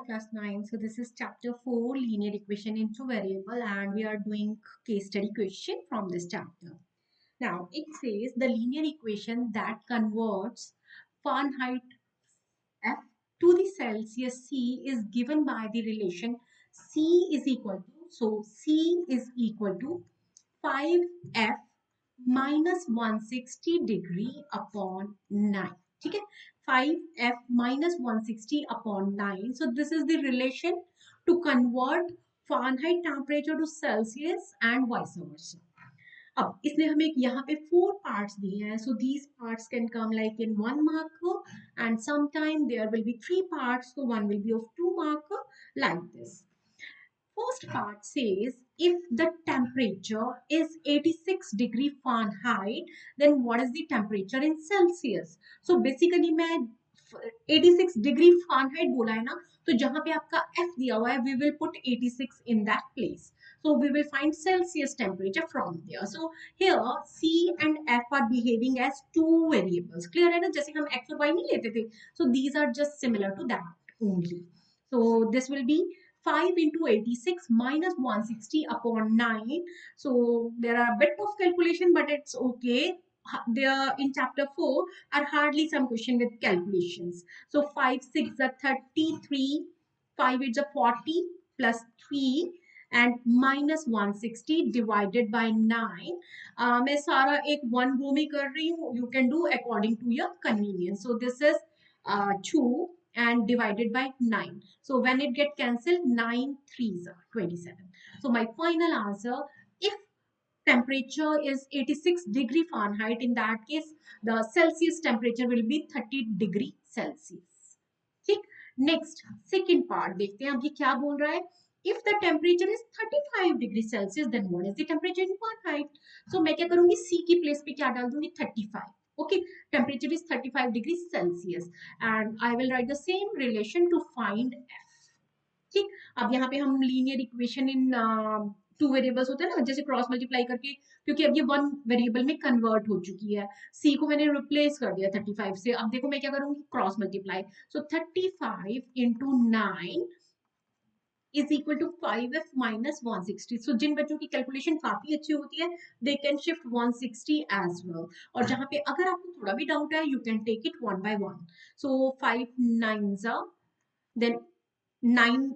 class 9. So this is chapter 4, linear equation in two variable, and we are doing case study question from this chapter. Now it says the linear equation that converts Fahrenheit F to the Celsius C is given by the relation C is equal to, so C is equal to 5F minus 160 degree upon 9. ठीक है, 5F minus 160 upon 9. So this is the relation to convert Fahrenheit temperature to Celsius and vice versa. अब इसने हमें यहाँ पे 4 parts दिए हैं. So these parts can come like in 1 marker, and sometime there will be 3 parts. So one will be of 2 marker like this. First part says if the temperature is 86 degree Fahrenheit, then what is the temperature in Celsius? So basically मैं 86 degree Fahrenheit बोला है ना, तो जहाँ पे आपका F दिया हुआ है, we will put 86 in that place. So we will find Celsius temperature from there. So here C and F are behaving as two variables. Clear है ना? जैसे हम X और Y नहीं लेते थे. So these are just similar to that only. So this will be 5 into 86 minus 160 upon 9. So there are a bit of calculation, but it's okay. There in chapter 4 are hardly some question with calculations. So 5 6 are 33, 5 8 are 40 plus 3 and minus 160 divided by 9. मैं सारा एक one go में कर रही हूँ. You can do according to your convenience. So this is 2 and divided by 9. So when it get cancelled, 9 3s are 27. So my final answer, if temperature is 86 degree Fahrenheit, in that case the Celsius temperature will be 30 degree Celsius. ठीक, next second part देखते हैं अब ये क्या बोल रहा है. If the temperature is 35 degree Celsius, then what is the temperature in Fahrenheit? So मैं क्या करूंगी, C की प्लेस पे क्या डाल दूंगी, 35. Okay, temperature is 35 degrees Celsius and I will write the same relation to find F. ठीक, अब यहाँ पे हम linear equation in two variables होते हैं ना, जैसे क्रॉस मल्टीप्लाई करके, क्योंकि अब ये वन वेरिएबल में कन्वर्ट हो चुकी है. सी को मैंने रिप्लेस कर दिया 35 से. अब देखो मैं क्या करूंगी, cross multiply. So 35 into 9 is equal to 5f minus 160. So जिन बच्चों की कैलकुलेशन काफी अच्छी होती है, they can shift 160 as well. और जहाँ पे अगर आपको थोड़ा भी डाउट है, you can take it one by one. So 5 9s are, then 9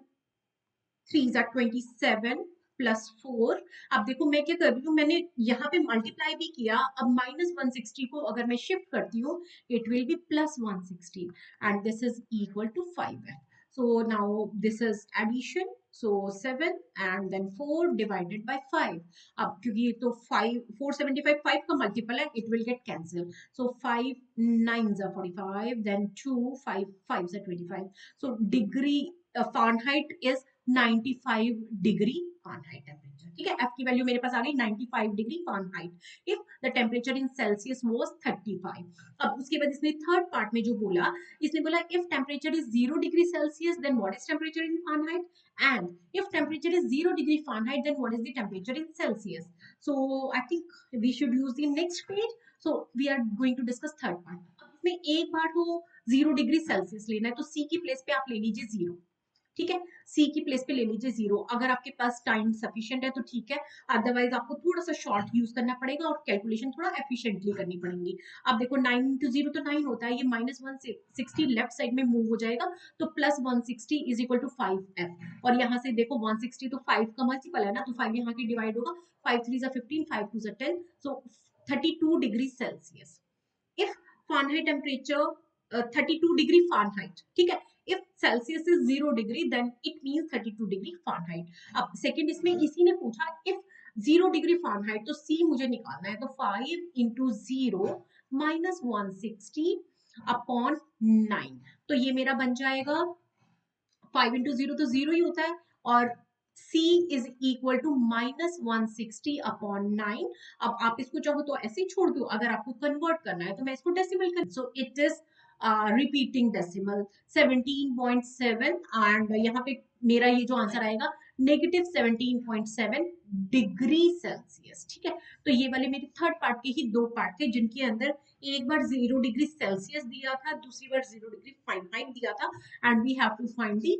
3s are 27 plus 4. अब देखो मैं क्या कर रही हूँ, मैंने यहाँ पे मल्टीप्लाई भी किया. अब माइनस 160 को अगर मैं शिफ्ट करती हूँ, it will be plus 160 and this is equal to 5. So now this is addition. So 7 and then 4 divided by 5. अब क्योंकि ये तो 475 5 का मल्टीपल है, it will get cancelled. So 5 9s are 45, then 2 5 5s are 25. So degree Fahrenheit is 95 degree Fahrenheit temperature. ठीक है, F की value मेरे पास आ गई 95 degree Fahrenheit if the temperature in Celsius was 35. अब उसके बाद इसने थर्ड पार्ट में जो बोला, इसने बोला if temperature is 0 degree Celsius, then what is temperature in Fahrenheit, and if temperature is 0 degree Fahrenheit, then what is the temperature in Celsius. So I think we should use the next page. So we are going to discuss third part. इसमें एक बार तो 0 degree Celsius लेना है, तो C की place पे आप ले लीजिए 0. ठीक है, सी की प्लेस पे ले लीजिए 0. अगर आपके पास टाइम सफिशिएंट है तो ठीक है, अदरवाइज आपको थोड़ा सा शॉर्ट यूज करना पड़ेगा और कैलकुलेशन थोड़ा एफिशिएंटली करनी पड़ेगी. अब देखो 9 into 0 तो 9 होता है, ये माइनस 160 लेफ्ट साइड में मूव हो जाएगा, तो plus 160 is equal to 5f. और यहाँ से देखो 160 तो 5 का मल्टीपल है ना, तो 5 यहाँ की डिवाइड होगा. 5 3 are 15, 5 2 are 10, so 32 degree Celsius. If Fahrenheit temperature 32 degree Fahrenheit. ठीक है, if Celsius is 0 degree, then it means 32 degree Fahrenheit. अब सेकंड इसमें इसी ने पूछा if 0 degree Fahrenheit, तो C मुझे निकालना है, तो 5 into 0 minus 160 upon 9. तो ये मेरा बन जाएगा 5 into 0 तो 0 ही होता है, और C is equal to minus 160 upon 9. अब आप इसको चाहो तो ऐसे ही छोड़ दो, अगर आपको कन्वर्ट करना है तो मैं इसको डेसिमल कर. So it is repeating decimal 17.7 and यहाँ पे मेरा ये जो आंसर आएगा नेगेटिव 17.7 डिग्री सेल्सियस. ठीक है, तो ये वाले मेरे थर्ड पार्ट के ही दो पार्ट थे, जिनके अंदर एक बार 0 डिग्री सेल्सियस दिया था, दूसरी बार 0 डिग्री फारेनहाइट दिया था, and we have to find the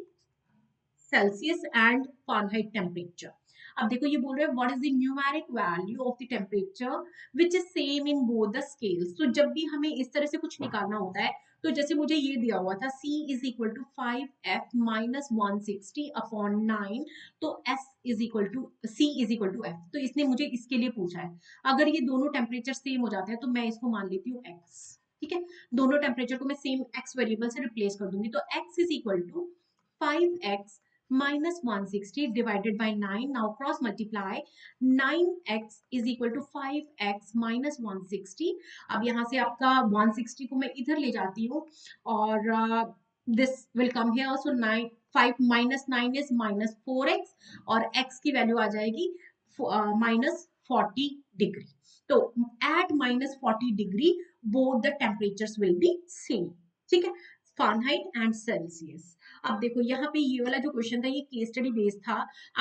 Celsius and Fahrenheit temperature. अब देखो ये बोल रहे हैं what is the numeric value of the temperature which is same in both the scales. तो जब भी हमें इस तरह से कुछ निकालना होता है, तो जैसे मुझे ये दिया हुआ था C is equal to 5F minus 160 upon 9, तो S is equal to C is equal to F। तो इसने मुझे इसके लिए पूछा है। अगर ये दोनों टेम्परेचर सेम हो जाते हैं तो मैं इसको मान लेती हूँ X। ठीक है, दोनों टेम्परेचर को मैं सेम X वेरिएबल से रिप्लेस कर दूंगी। तो X is equal to 5X minus 160 divided by 9. Now cross multiply. 9x is equal to 5x minus 160. अब यहाँ से आपका 160 को मैं इधर ले जाती हूँ और this will come here. So 5 minus 9 is minus 4x और x की वैल्यू आ जाएगी minus 40 डिग्री। तो at minus 40 degree both the temperatures will be same. ठीक है, फ़ारेनहाइट एंड सेल्सियस। अब देखो यहाँ पे ये वाला जो क्वेश्चन था ये केस स्टडी बेस्ड था।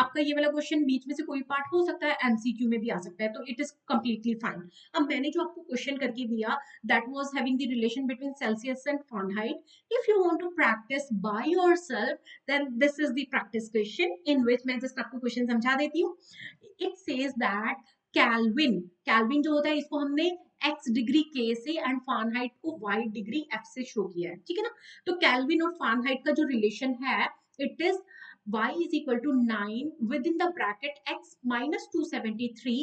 आपका ये वाला क्वेश्चन बीच में से कोई पार्ट हो सकता है एमसीक्यू में भी आ सकता है, तो इट इज कंप्लीटली फाइन। अब मैंने जो आपको क्वेश्चन करके दिया that was having the relation between Celsius and Fahrenheit. If you want to practice by yourself then this is the practice question in which मैं जस्ट आपको क्वेश्चन समझा देती हूँ। It says that kelvin, kelvin जो होता है इसको हमने x डिग्री K से एंड फ़ारेनहाइट को y डिग्री F से शो किया है। ठीक है ना, तो कैल्विन और फ़ारेनहाइट का जो रिलेशन है it is y is equal to 9 within the bracket x minus 273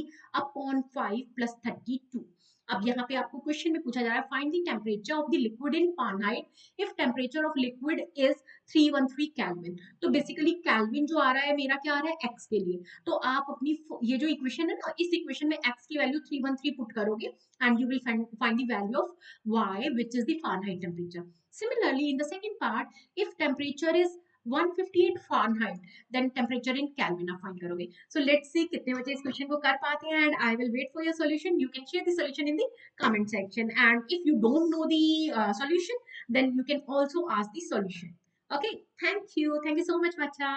upon 5 plus 32। अब यहाँ पे आपको क्वेश्चन में पूछा जा रहा है find the temperature of the liquid in Fahrenheit if temperature of liquid is 313 kelvin. तो बेसिकली केल्विन जो आ रहा है मेरा क्या आ रहा है x के लिए, तो आप अपनी ये जो इक्वेशन है ना इस इक्वेशन में x की वैल्यू 313 पुट करोगे and you will find the value of y which is the Fahrenheit temperature. Similarly, in the second part, if temperature is 158 Fahrenheit, then temperature in Kelvin आप find करोगे. So let's see कितने बच्चे इस question को कर पाते हैं and I will wait for your solution. You can share the solution in the comment section and if you don't know the solution, then you can also ask the solution. Okay, thank you so much बच्चा.